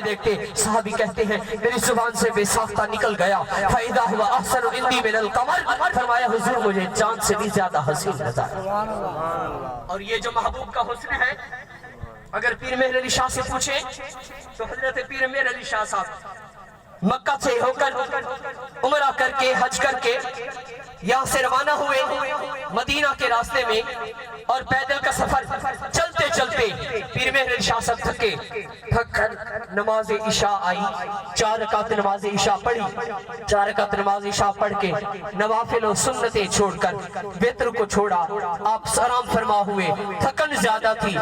देखते साहबी कहते हैं मेरी जुबान से बेसाख्ता निकल गया फ़ैज़ा हुआ अहसन इंदी मिनल कमर, फरमाया हुजूर मुझे चांद से भी ज्यादा हसीन नजर आया। और ये जो महबूब का हुस्न है, अगर पीर मेहर अली शाह से पूछे तो हजरत पीर मेहर अली शाह साहब मक्का से होकर उमरा करके हज करके यहाँ से रवाना हुए मदीना के रास्ते में, और पैदल का सफर चलते चलते पीर मेहर अली शाह साहब थक कर नमाज इशा आई, 4 रकात नमाज इशा पढ़ी, 4 रकात नमाज इशा पढ़ के नवाफिल और सुन्नतें छोड़कर वेतर को छोड़ा, आप सलाम फरमा हुए। थकन ज्यादा थी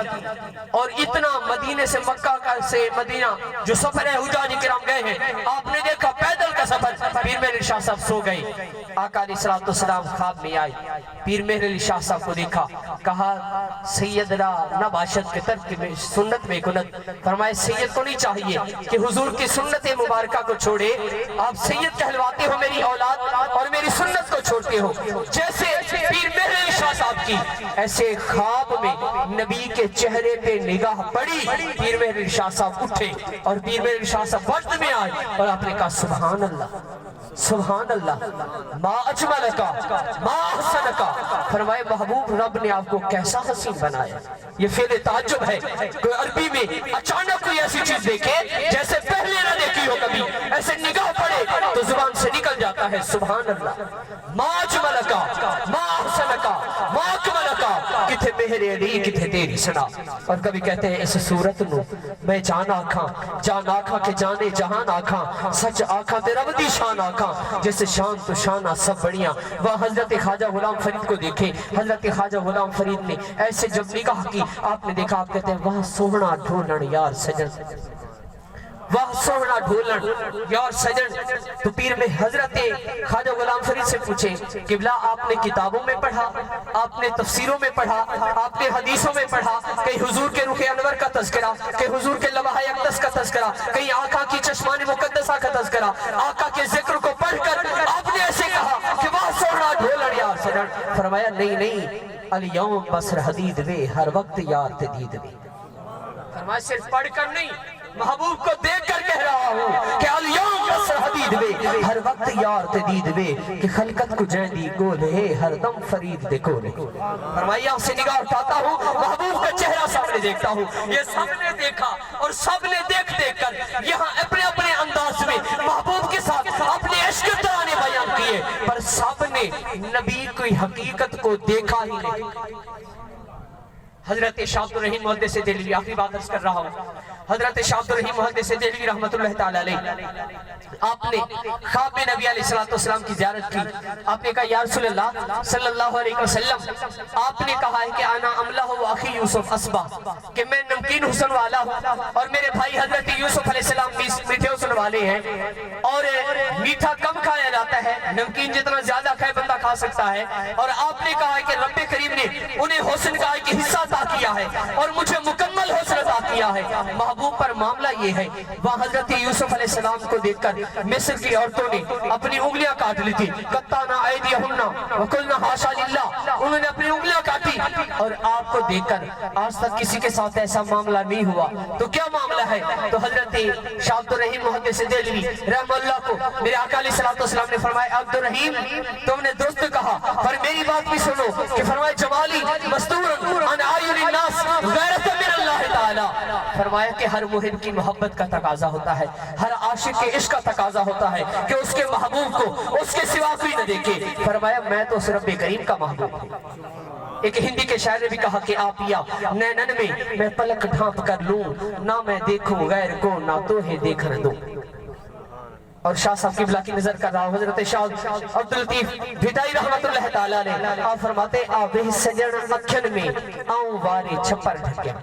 और इतना मदीने से मक्का का से मदीना जो सफर है हुजाज किराम गए हैं, आपने देखा पैदल का सफर, पीर मेहर अली शाह साहब सो गए। आका अलैहिस्सलाम ख्वाब में आए, पीर मेहर अली शाह साहब को देखा, कहा सैयदना नबाशत के तर्क में सुन्नत में कुनत, फरमाए सैयद को नहीं चाहिए कि हुजूर की सुन्नत मुबारका को छोड़े, आप सैयद कहलवाते हो मेरी औलाद और मेरी सुन्नत को छोड़ते हो। जैसे पीर मेहर अली शाह साहब की ऐसे ख्वाब में नबी के चेहरे पे निगाह पड़ी, पीर मेहर अली शाह साहब उठे और पीर मेहर अली शाह साहब वक्त में आए और आपने कहा सुभान अल्लाह सुभान अल्लाह, मा अजमल का मा अहसन का, फरमाए महबूब रब ने आपको कैसा हसीन बनाया। ये फेल ताज्जुब है, कोई अरबी में अचानक कोई ऐसी चीज देखे जैसे पहले ना देखी हो कभी, ऐसे निगाह पड़े तो जुबान से निकल जाता है सुभान अल्लाह, मा अजमल का मा अहसन का मा अकमल का, किथे मेहरे अली किथे तेरी सना। और कभी कहते हैं इस सूरत नू मैं जान आखा के जाने जहान आखा, सच आखा ते रब दी शान आखा, जैसे शान तो शाना सब बढ़िया। वह हजरत ख्वाजा गुलाम फरीद को देखे, हजरत ख्वाजा गुलाम फरीद ने ऐसे जब निगाह की, आपने देखा, आप कहते हैं वह सोहना ढोलन यार सजन, वह सोहना ढोलन यार सजन। तो पीर में हजरत ख्वाजा गुलाम फरीद से पूछे किबला आपने किताबों में पढ़ा, आपने तफसीरों में पढ़ा, आपने हदीसों में पढ़ा, कहीं हुजूर के रुखे अनवर का तज़किरा, कहीं हुजूर के लम्हा अक़दस का तज़किरा, कहीं आका की चश्मान मुक़द्दसा का तज़किरा, आका के जिक्र को पढ़कर आपने ऐसे कहा कि वह सोहना ढोलन यार सजन। फरमाया नहीं अल यौम बसर हदीद वे, हर वक्त यार ते दीद वे। फरमाया सिर्फ पढ़कर नहीं, महबूब को देख कर कह रहा हूँ कि अल-यौम बसर हदीद वे, हर वक्त यार ते दीद वे, कि खलकत को जैदी गोल है हर दम फरीद देखो रे। फरमाया से निगाह उठाता हूँ, महबूब का चेहरा सामने देखता हूँ। ये सबने देखा और सबने देख कर यहाँ अपने अपने अंदाज में महबूब के साथ अपने इश्क तराने बयान किए, पर सबने नबी की हकीकत को देखा ही नहीं। हजरत शाह अब्दुल रहीम मुहद्दिस देहलवी, आखिरी बात अर्ज कर रहा हूँ, हजरत शाह अब्दुल रहीम मुहद्दिस देहलवी रहमतुल्लाह तआला अलैह, आपने ख्वाब में नबी अलैहिस्सलाम की ज़ियारत की, आपने कहा या रसूलल्लाह सल्लल्लाहु अलैहि वसल्लम, आपने कहा है कि आना अमला हो अखी यूसुफ असबा, कि मैं नमकीन हुस्न वाला हूँ और मेरे भाई हजरत यूसुफ अलैहिस्सलाम मीठे हुस्न वाले हैं, और मीठा कम खाया जाता है, नमकीन जितना ज्यादा खाए बंदा खा सकता है। और आपने कहा है कि रब्बे करीम ने उन्हें हुस्न का एक हिस्सा अता किया है और मुझे मुकम्मल हुस्न अता किया है। महबूब पर मामला ये है, वह हजरत यूसुफ अलैहिस्सलाम को देखकर मिस्र की औरतों ने अपनी उंगलियां काट ली थी, कत्ताना ऐदियहुन्ना व कुलना हाशा लिल्लाह, उन्होंने अपनी उंगलियां काटी। और आपको देखकर आज तक किसी के साथ ऐसा मामला नहीं हुआ, तो क्या मामला है? तो हजरत शाह अब्दुल रहीम मुहद्दिस देहलवी रहमतुल्लाह को मेरे आका अलैहिस्सलाम ने फरमाया अब्दुल रहीम तुमने दोस्त कहा, पर मेरी बात भी सुनो कि फरमाया जमाली मस्तूरन अन आयुनिन नास गैरतन मिन अल्लाह ताला, फरमाया कि हर मुहिब की मोहब्बत का तकाजा होता है, हर आशिक के इश्क का तकाजा होता है कि उसके महबूब को उसके सिवा कोई न देखे। फरमाया मैं तो सिर्फ रब्बे करीम का महबूब हूँ। एक हिंदी के शायर ने भी कहा कि आप या नैनन में मैं पलक ढांप कर लूं, ना मैं देखूं गैर को ना तो है देखने दूं। और शाह साहब किबला की नजर कर रहा हूं, हजरत शाह अब्दुल लतीफ भिटाई रहमतुल्लाह तआला अलैह, आप फरमाते आवे सजन अखन में आऊं वारे छपर ढक्या,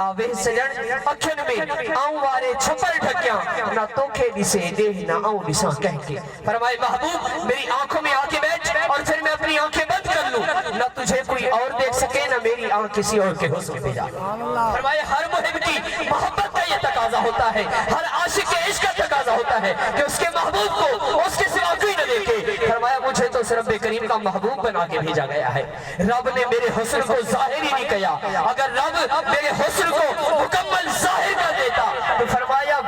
आवे सजन अखन में आऊं वारे छपर ढक्या, ना तोखे दिसे देह ना आऊं दिसा कह के। फरमाए महबूब मेरी आंखों में आके बैठ और फिर मैं अपनी आंखें बंद कर लूं, ना तुझे कोई और देख सके ना मेरी आंख किसी और के हुस्न पे जा। फरमाए हर मुहिब की मोहब्बत का ये तकाजा होता है, हर आशिक के इश्क का तकाजा होता है कि उसके महबूब को उसके सिवा कोई न देखे। फरमाया मुझे तो सिर्फ करीम का महबूब बना के भेजा गया है, रब ने मेरे हुस्न को जाहिर ही नहीं किया। अगर रब मेरे हुस्न को मुकम्मल जाहिर कर देता तो फरमाया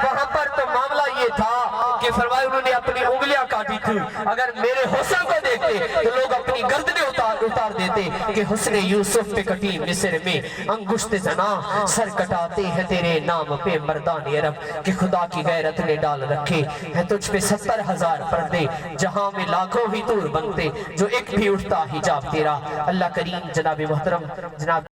आगे फरमाया उन्होंने अपनी उंगलियां काटी थी, अगर मेरे हुस्न को देखते तो लोग अपनी गर्दनें उतार देते कि हुस्न यूसुफ पे कटी मिस्र में अंगुश्त जना, सर कटाते हैं तेरे नाम पे मर्दान अरब, कि खुदा की गैरत ने डाल रखे है तुझ पे 70,000 पर्दे, जहां में लाखों ही दूर बनते जो एक भी उठता हिजाब तेरा। अल्लाह करीम जनाब मोहतरम जनाब